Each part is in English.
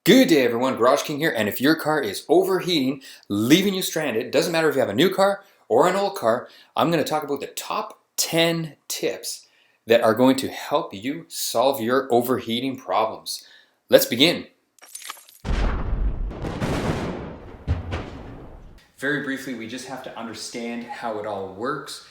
Good day everyone, GarageKing here, and if your car is overheating, leaving you stranded, doesn't matter if you have a new car or an old car, I'm going to talk about the top 10 tips that are going to help you solve your overheating problems. Let's begin. Very briefly, we just have to understand how it all works.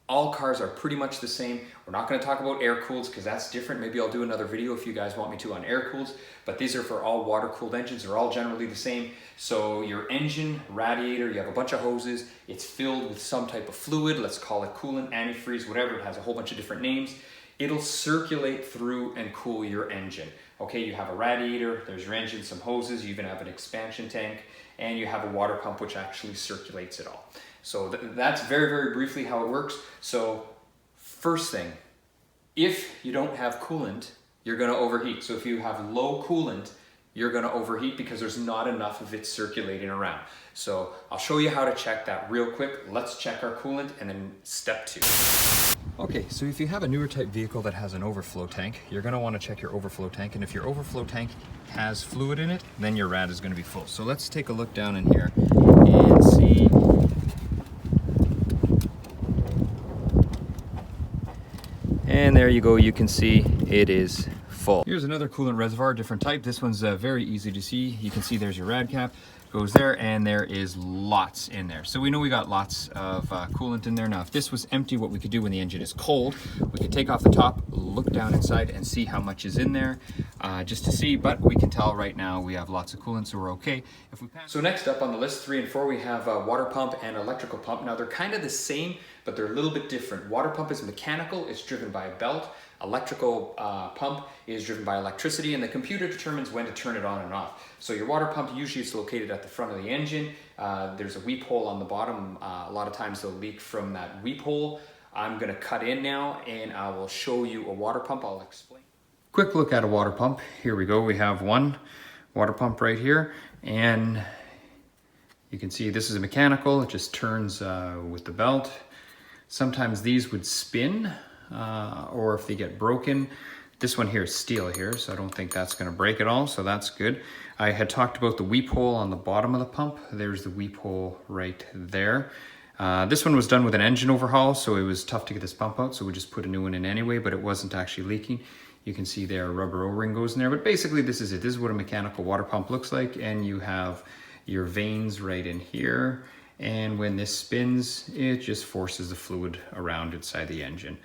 All cars are pretty much the same. We're not going to talk about air-cooled because that's different. Maybe I'll do another video if you guys want me to on air-cooled, but these are for all water-cooled engines. They're all generally the same. So your engine, radiator, you have a bunch of hoses. It's filled with some type of fluid. Let's call it coolant, antifreeze, whatever. It has a whole bunch of different names. It'll circulate through and cool your engine. Okay, you have a radiator, there's your engine, some hoses, you even have an expansion tank, and you have a water pump which actually circulates it all. So that's very, very briefly how it works. So first thing, if you don't have coolant, you're gonna overheat. So if you have low coolant, you're gonna overheat because there's not enough of it circulating around. So I'll show you how to check that real quick. Let's check our coolant and then step 2. Okay, so if you have a newer type vehicle that has an overflow tank, you're gonna wanna check your overflow tank, and if your overflow tank has fluid in it, then your rad is gonna be full. So let's take a look down in here and see. And there you go, you can see it is full. Here's another coolant reservoir, different type. This one's very easy to see. You can see there's your rad cap, goes there, and there is lots in there. So we know we got lots of coolant in there. Now, if this was empty, what we could do when the engine is cold, we could take off the top, look down inside, and see how much is in there, just to see, but we can tell right now we have lots of coolant, so we're okay. So next up on the list, 3 and 4, we have a water pump and electrical pump. Now, they're kind of the same, but they're a little bit different. Water pump is mechanical, it's driven by a belt. Electrical pump is driven by electricity, and the computer determines when to turn it on and off. So your water pump, usually is located at the front of the engine. There's a weep hole on the bottom. A lot of times they'll leak from that weep hole. I'm gonna cut in now and I will show you a water pump. I'll explain. Quick look at a water pump. Here we go. We have one water pump right here, and you can see this is a mechanical. It just turns with the belt. Sometimes these would spin, or if they get broken. This one here is steel here, so I don't think that's going to break at all, so that's good. I had talked about the weep hole on the bottom of the pump. There's the weep hole right there. This one was done with an engine overhaul, so it was tough to get this pump out, so we just put a new one in anyway, but it wasn't actually leaking. You can see there a rubber O-ring goes in there, but basically this is it. This is what a mechanical water pump looks like, and you have your vanes right in here, and when this spins, it just forces the fluid around inside the engine.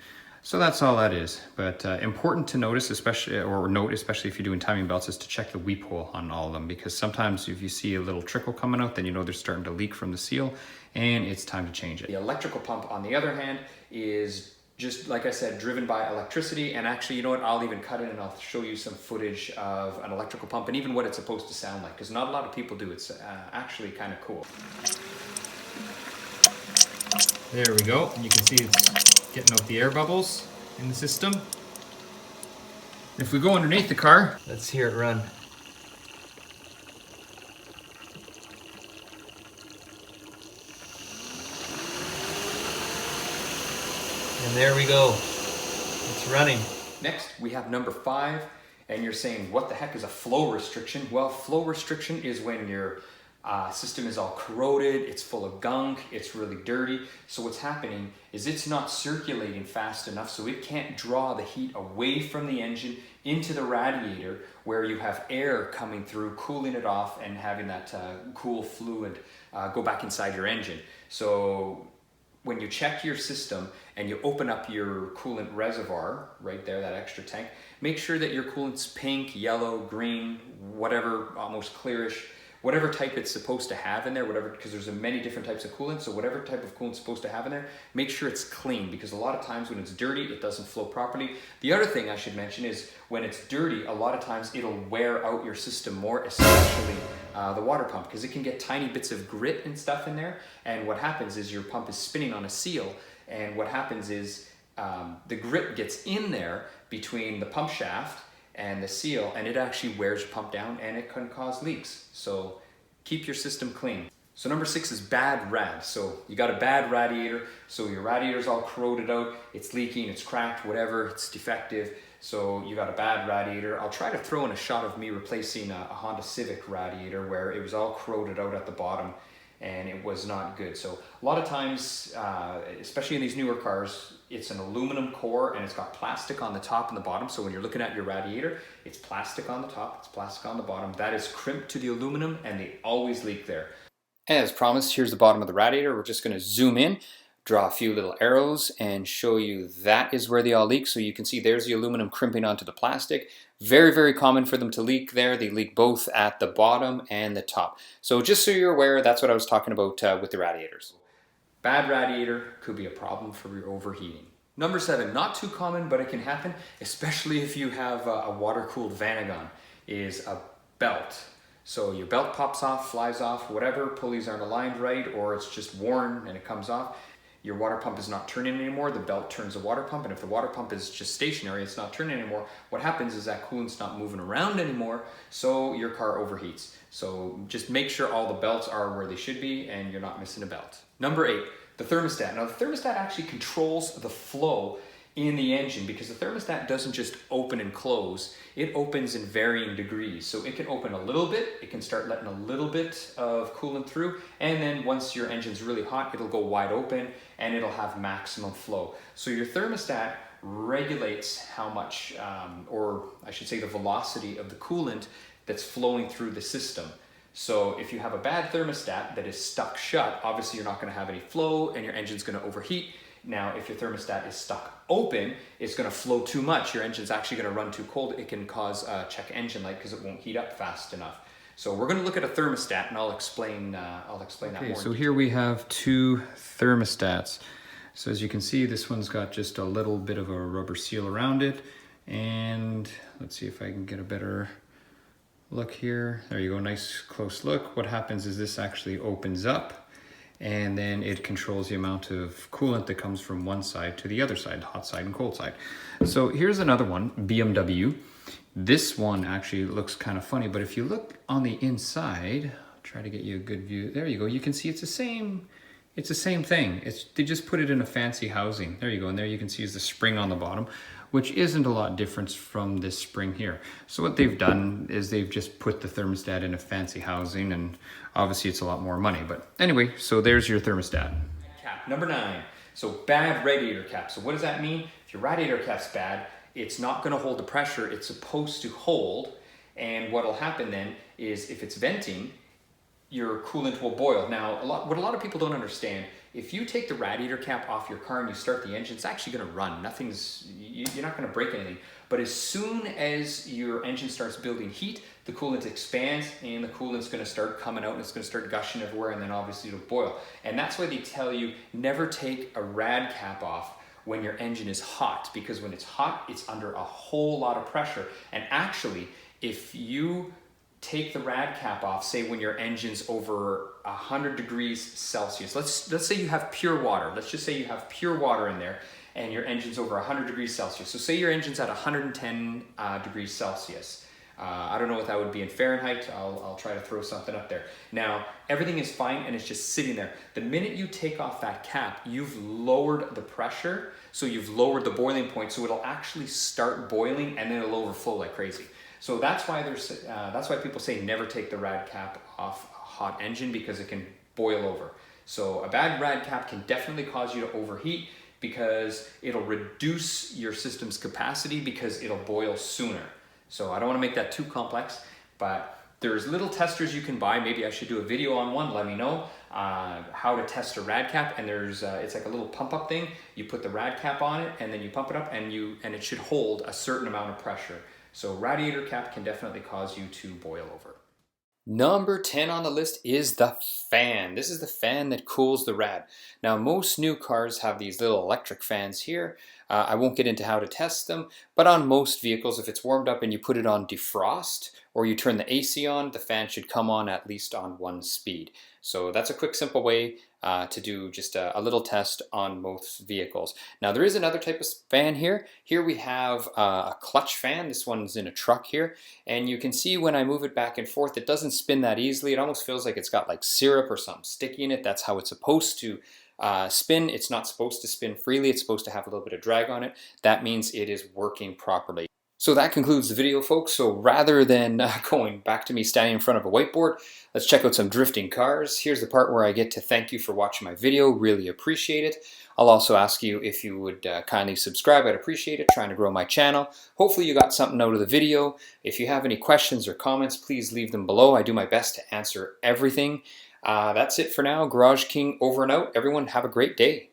So that's all that is, but important to notice, especially if you're doing timing belts, is to check the weep hole on all of them, because sometimes if you see a little trickle coming out, then you know they're starting to leak from the seal, and it's time to change it. The electrical pump, on the other hand, is just, like I said, driven by electricity, and actually, you know what, I'll even cut in and I'll show you some footage of an electrical pump and even what it's supposed to sound like, because not a lot of people do. It's actually kind of cool. There we go, and you can see it's getting out the air bubbles in the system. If we go underneath the car, let's hear it run. And there we go, it's running. Next, we have number 5, and you're saying, what the heck is a flow restriction? Well, flow restriction is when your system is all corroded, it's full of gunk, it's really dirty. So what's happening is it's not circulating fast enough, so it can't draw the heat away from the engine into the radiator, where you have air coming through, cooling it off, and having that cool fluid go back inside your engine. So when you check your system and you open up your coolant reservoir, right there, that extra tank, make sure that your coolant's pink, yellow, green, whatever, almost clearish, whatever type it's supposed to have in there, whatever, because there's many different types of coolant, so whatever type of coolant it's supposed to have in there, make sure it's clean, because a lot of times when it's dirty, it doesn't flow properly. The other thing I should mention is when it's dirty, a lot of times it'll wear out your system more, especially the water pump, because it can get tiny bits of grit and stuff in there, and what happens is your pump is spinning on a seal, and what happens is the grit gets in there between the pump shaft and the seal, and it actually wears your pump down, and it can cause leaks. So keep your system clean. So number 6 is bad rad. So you got a bad radiator, so your radiator's all corroded out, it's leaking, it's cracked, whatever, it's defective. So you got a bad radiator. I'll try to throw in a shot of me replacing a Honda Civic radiator where it was all corroded out at the bottom and it was not good. So a lot of times, especially in these newer cars, it's an aluminum core and it's got plastic on the top and the bottom. So when you're looking at your radiator, it's plastic on the top, it's plastic on the bottom. That is crimped to the aluminum and they always leak there. As promised, here's the bottom of the radiator. We're just going to zoom in, draw a few little arrows and show you that is where they all leak. So you can see there's the aluminum crimping onto the plastic. Very, very common for them to leak there. They leak both at the bottom and the top. So just so you're aware, that's what I was talking about with the radiators. Bad radiator could be a problem for your overheating. Number 7, not too common, but it can happen, especially if you have a water-cooled Vanagon, is a belt. So your belt pops off, flies off, whatever, pulleys aren't aligned right, or it's just worn and it comes off. Your water pump is not turning anymore, the belt turns the water pump, and if the water pump is just stationary, it's not turning anymore, what happens is that coolant's not moving around anymore, so your car overheats. So just make sure all the belts are where they should be and you're not missing a belt. Number 8, the thermostat. Now the thermostat actually controls the flow in the engine because the thermostat doesn't just open and close, it opens in varying degrees. So it can open a little bit, it can start letting a little bit of coolant through, and then once your engine's really hot, it'll go wide open and it'll have maximum flow. So your thermostat regulates how much, or I should say the velocity of the coolant that's flowing through the system. So if you have a bad thermostat that is stuck shut, obviously you're not going to have any flow and your engine's going to overheat. Now, if your thermostat is stuck open, it's going to flow too much. Your engine's actually going to run too cold. It can cause a check engine light because it won't heat up fast enough. So we're going to look at a thermostat, and I'll explain that more. So here we have 2 thermostats. So as you can see, this one's got just a little bit of a rubber seal around it. And let's see if I can get a better look here. There you go, nice close look. What happens is this actually opens up, and then it controls the amount of coolant that comes from one side to the other side, hot side and cold side. So here's another one, BMW. This one actually looks kind of funny, but if you look on the inside, I'll try to get you a good view. There you go, you can see it's the same thing. They just put it in a fancy housing. There you go, and there you can see is the spring on the bottom, which isn't a lot different from this spring here. So what they've done is they've just put the thermostat in a fancy housing, and obviously it's a lot more money. But anyway, so there's your thermostat. Cap, number 9. So bad radiator cap. So what does that mean? If your radiator cap's bad, it's not gonna hold the pressure it's supposed to hold. And what'll happen then is if it's venting, your coolant will boil. Now, what a lot of people don't understand, if you take the radiator cap off your car and you start the engine, it's actually gonna run. You're not gonna break anything. But as soon as your engine starts building heat, the coolant expands and the coolant's gonna start coming out and it's gonna start gushing everywhere, and then obviously it'll boil. And that's why they tell you never take a rad cap off when your engine is hot, because when it's hot, it's under a whole lot of pressure. And actually, if you take the rad cap off, say when your engine's over 100 degrees Celsius. Let's say you have pure water. Let's just say you have pure water in there and your engine's over 100 degrees Celsius. So say your engine's at 110 degrees Celsius. I don't know what that would be in Fahrenheit. I'll try to throw something up there. Now, everything is fine and it's just sitting there. The minute you take off that cap, you've lowered the pressure, so you've lowered the boiling point, so it'll actually start boiling and then it'll overflow like crazy. So that's why people say never take the rad cap off a hot engine, because it can boil over. So a bad rad cap can definitely cause you to overheat because it'll reduce your system's capacity because it'll boil sooner. So I don't want to make that too complex, but there's little testers you can buy. Maybe I should do a video on one. Let me know how to test a rad cap. And there's it's like a little pump up thing. You put the rad cap on it and then you pump it up and it should hold a certain amount of pressure. So radiator cap can definitely cause you to boil over. Number 10 on the list is the fan. This is the fan that cools the rad. Now, most new cars have these little electric fans here. I won't get into how to test them, but on most vehicles, if it's warmed up and you put it on defrost or you turn the AC on, the fan should come on at least on 1 speed. So that's a quick, simple way to do just a little test on most vehicles. Now, there is another type of fan here. Here we have a clutch fan. This one's in a truck here. And you can see when I move it back and forth, it doesn't spin that easily. It almost feels like it's got like syrup or something sticky in it. That's how it's supposed to spin. It's not supposed to spin freely. It's supposed to have a little bit of drag on it. That means it is working properly. So that concludes the video, folks. So rather than going back to me standing in front of a whiteboard, let's check out some drifting cars. Here's the part where I get to thank you for watching my video. Really appreciate it. I'll also ask you if you would kindly subscribe. I'd appreciate it. Trying to grow my channel. Hopefully you got something out of the video. If you have any questions or comments, please leave them below. I do my best to answer everything. That's it for now. GarageKing over and out. Everyone have a great day.